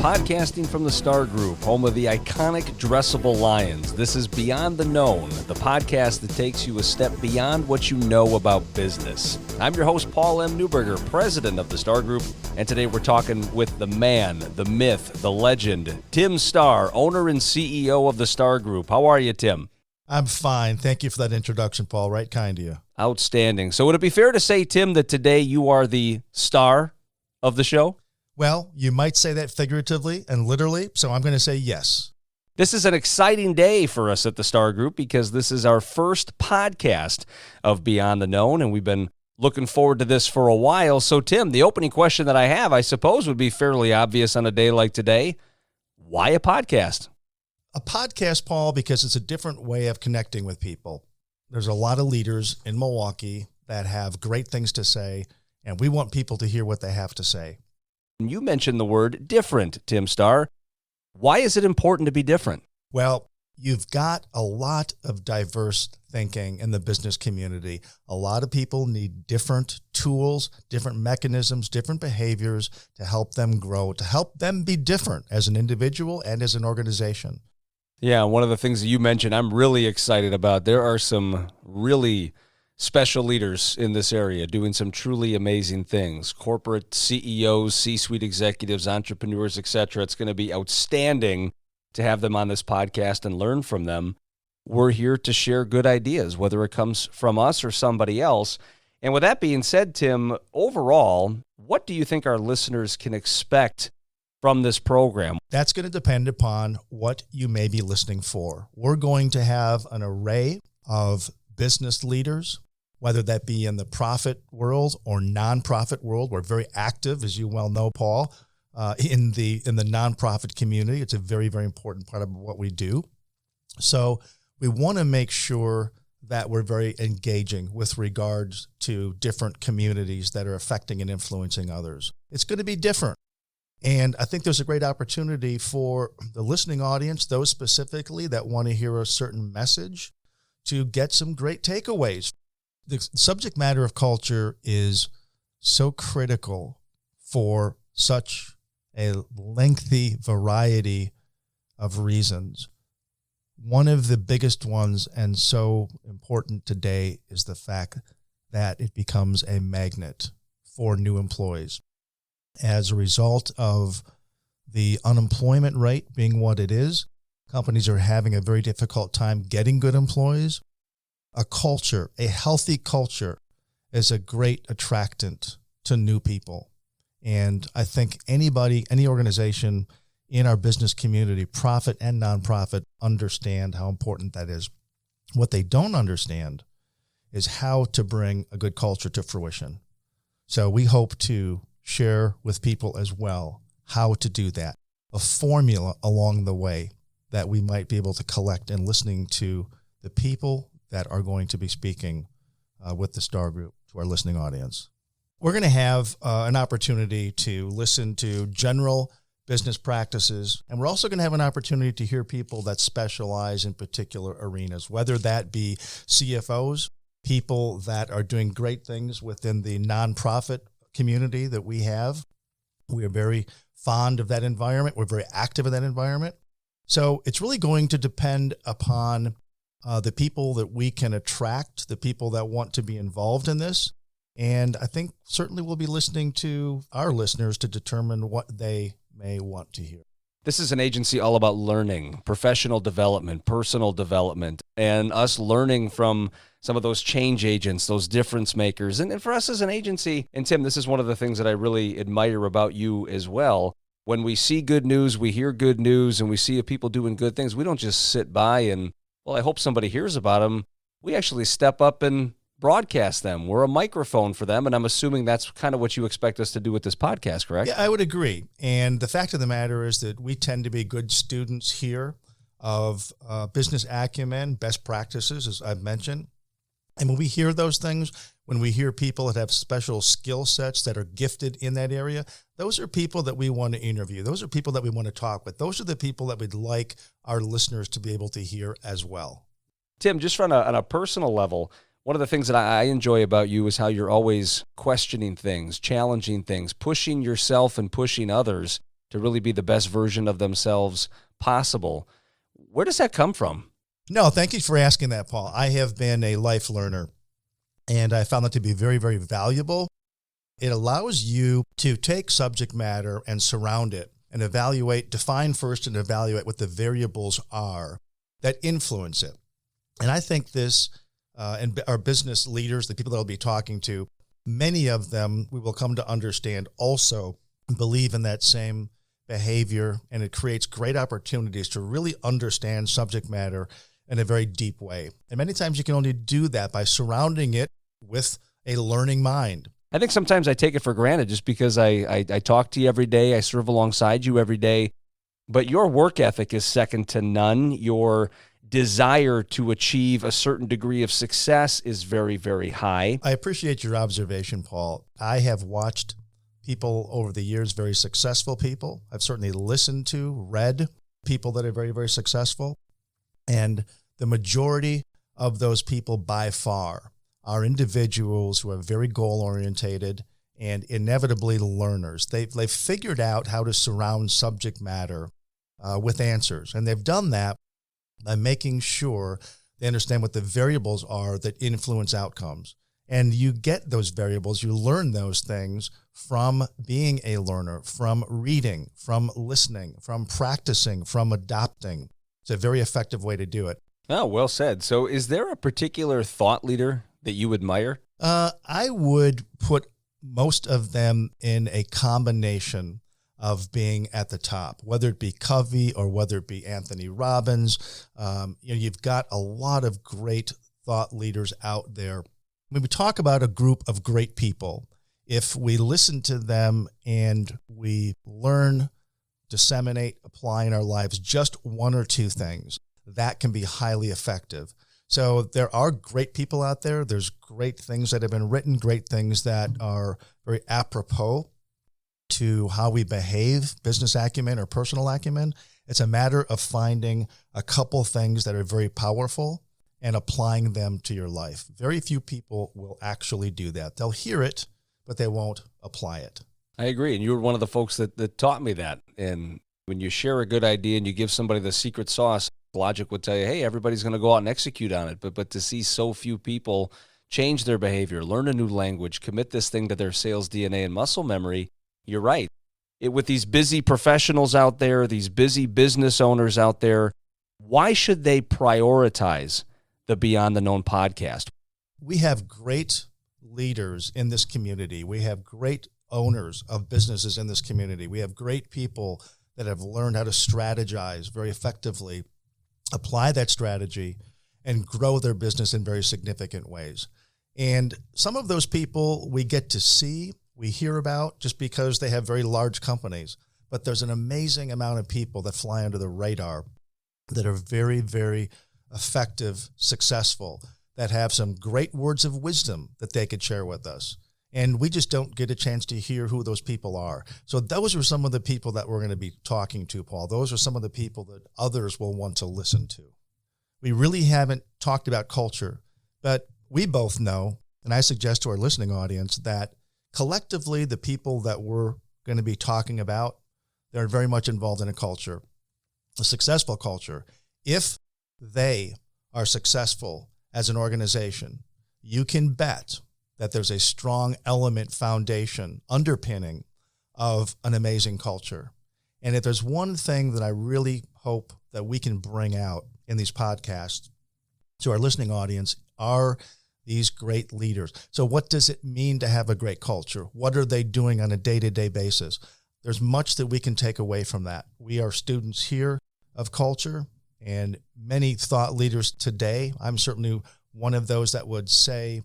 podcasting from the Starr Group, home of the iconic dressable lions. This is Beyond the Known, the podcast that takes you a step beyond what you know about business. I'm your host, Paul M. Newberger, president of the Starr Group, and today we're talking with the man, the myth, the legend, Tim Starr, owner and CEO of the Starr Group. How are you, Tim? I'm fine. Thank you for that introduction, Paul. Right kind of you. Outstanding. So would it be fair to say, Tim, that today you are the star of the show? Well, you might say that figuratively and literally, so I'm going to say yes. This is an exciting day for us at the Starr Group because this is our first podcast of Beyond the Known, and we've been looking forward to this for a while. So, Tim, the opening question that I have, I suppose, would be fairly obvious on a day like today. Why a podcast? A podcast, Paul, because it's a different way of connecting with people. There's a lot of leaders in Milwaukee that have great things to say, and we want people to hear what they have to say. You mentioned the word different, Tim Starr. Why is it important to be different? Well, you've got a lot of diverse thinking in the business community. A lot of people need different tools, different mechanisms, different behaviors to help them grow, to help them be different as an individual and as an organization. Yeah, one of the things that you mentioned I'm really excited about, there are some really special leaders in this area doing some truly amazing things. Corporate CEOs, C-suite executives, entrepreneurs, etc. It's going to be outstanding to have them on this podcast and learn from them. We're here to share good ideas, whether it comes from us or somebody else. And with that being said, Tim, overall, what do you think our listeners can expect from this program? That's going to depend upon what you may be listening for. We're going to have an array of business leaders, whether that be in the profit world or nonprofit world. We're very active, as you well know, Paul, in the nonprofit community. It's a very, very important part of what we do. So we want to make sure that we're very engaging with regards to different communities that are affecting and influencing others. It's going to be different. And I think there's a great opportunity for the listening audience, those specifically that want to hear a certain message, to get some great takeaways. The subject matter of culture is so critical for such a lengthy variety of reasons. One of the biggest ones, and so important today, is the fact that it becomes a magnet for new employees. As a result of the unemployment rate being what it is, companies are having a very difficult time getting good employees. A culture, a healthy culture, is a great attractant to new people. And I think anybody, any organization in our business community, profit and nonprofit, understand how important that is. What they don't understand is how to bring a good culture to fruition. So we hope to share with people as well how to do that, a formula along the way that we might be able to collect in listening to the people that are going to be speaking with the Starr Group to our listening audience. We're going to have an opportunity to listen to general business practices, and we're also going to have an opportunity to hear people that specialize in particular arenas, whether that be CFOs, people that are doing great things within the nonprofit community that we have. We are very fond of that environment. We're very active in that environment. So it's really going to depend upon the people that we can attract, the people that want to be involved in this. And I think certainly we'll be listening to our listeners to determine what they may want to hear. This is an agency all about learning, professional development, personal development, and us learning from some of those change agents, those difference makers. And for us as an agency, and Tim, this is one of the things that I really admire about you as well. When we see good news, we hear good news, and we see people doing good things, we don't just sit by and, well, I hope somebody hears about them. We actually step up and broadcast them. We're a microphone for them, and I'm assuming that's kind of what you expect us to do with this podcast, correct? Yeah, I would agree. And the fact of the matter is that we tend to be good students here of business acumen, best practices, as I've mentioned. And when we hear those things, when we hear people that have special skill sets that are gifted in that area, those are people that we want to interview. Those are people that we want to talk with. Those are the people that we'd like our listeners to be able to hear as well. Tim, just on a personal level, one of the things that I enjoy about you is how you're always questioning things, challenging things, pushing yourself and pushing others. to really be the best version of themselves possible. Where does that come from? No, thank you for asking that, Paul. I have been a life learner, and I found that to be very, very valuable. It allows you to take subject matter and surround it and evaluate, define first and evaluate what the variables are that influence it. And I think this, and our business leaders, the people that I'll be talking to, many of them we will come to understand also believe in that same behavior, and it creates great opportunities to really understand subject matter in a very deep way. And many times you can only do that by surrounding it with a learning mind. I think sometimes I take it for granted just because I talk to you every day, I serve alongside you every day, but your work ethic is second to none. Your desire to achieve a certain degree of success is very, very high. I appreciate your observation, Paul. I have watched people over the years, very successful people. I've certainly listened to, read people that are very, very successful. And the majority of those people by far are individuals who are very goal-orientated and inevitably learners. They've figured out how to surround subject matter with answers. And they've done that by making sure they understand what the variables are that influence outcomes. And you get those variables, you learn those things from being a learner, from reading, from listening, from practicing, from adopting. It's a very effective way to do it. Oh, well said. So is there a particular thought leader that you admire? I would put most of them in a combination of being at the top, whether it be Covey or whether it be Anthony Robbins. You've got a lot of great thought leaders out there. When we talk about a group of great people, if we listen to them and we learn, disseminate, apply in our lives just one or two things, that can be highly effective. So there are great people out there. There's great things that have been written, great things that are very apropos to how we behave, business acumen or personal acumen. It's a matter of finding a couple things that are very powerful and applying them to your life. Very few people will actually do that. They'll hear it, but they won't apply it. I agree. And you were one of the folks that taught me that. And when you share a good idea and you give somebody the secret sauce, logic would tell you, hey, everybody's going to go out and execute on it. But to see so few people change their behavior, learn a new language, commit this thing to their sales DNA and muscle memory, you're right. With these busy professionals out there, these busy business owners out there, why should they prioritize the Beyond the Known podcast? We have great leaders in this community. We have great owners of businesses in this community. We have great people that have learned how to strategize very effectively, apply that strategy, and grow their business in very significant ways. And some of those people we get to see, we hear about just because they have very large companies. But there's an amazing amount of people that fly under the radar that are very, very effective, successful, that have some great words of wisdom that they could share with us. And we just don't get a chance to hear who those people are. So those are some of the people that we're going to be talking to, Paul. Those are some of the people that others will want to listen to. We really haven't talked about culture, but we both know, and I suggest to our listening audience, that collectively the people that we're going to be talking about, they're very much involved in a culture, a successful culture. If they are successful as an organization, you can bet that there's a strong element, foundation, underpinning of an amazing culture. And if there's one thing that I really hope that we can bring out in these podcasts to our listening audience are these great leaders. So what does it mean to have a great culture? What are they doing on a day-to-day basis? There's much that we can take away from that. We are students here of culture, and many thought leaders today, I'm certainly one of those that would say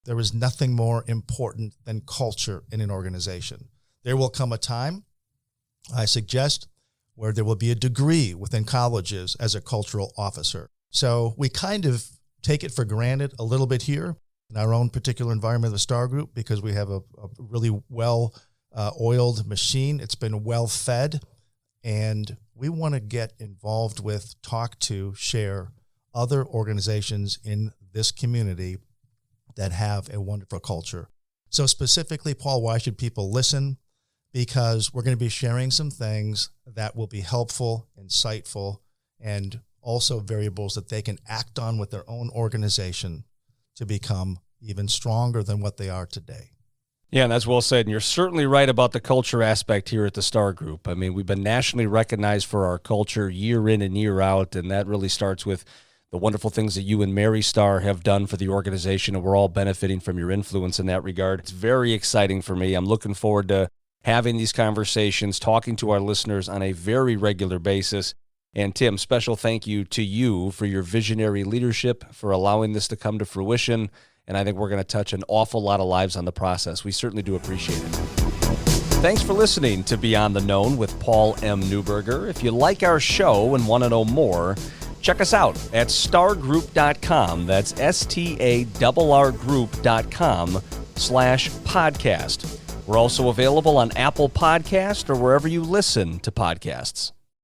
there is nothing more important than culture in an organization. There will come a time, I suggest, where there will be a degree within colleges as a cultural officer. So we kind of take it for granted a little bit here in our own particular environment of the Starr Group because we have a really well-oiled machine. It's been well-fed, and we want to get involved with, talk to, share other organizations in this community that have a wonderful culture. So specifically, Paul, why should people listen? because we're going to be sharing some things that will be helpful, insightful, and also variables that they can act on with their own organization to become even stronger than what they are today. Yeah, and that's well said. And you're certainly right about the culture aspect here at the Starr Group. I mean, we've been nationally recognized for our culture year in and year out, and that really starts with the wonderful things that you and Mary Starr have done for the organization, and we're all benefiting from your influence in that regard. It's very exciting for me. I'm looking forward to having these conversations, talking to our listeners on a very regular basis. And Tim, special thank you to you for your visionary leadership, for allowing this to come to fruition. And I think we're going to touch an awful lot of lives on the process. We certainly do appreciate it. Thanks for listening to Beyond the Known with Paul M. Newberger. If you like our show and want to know more, check us out at starrgroup.com. That's STARRgroup.com/podcast. We're also available on Apple Podcast or wherever you listen to podcasts.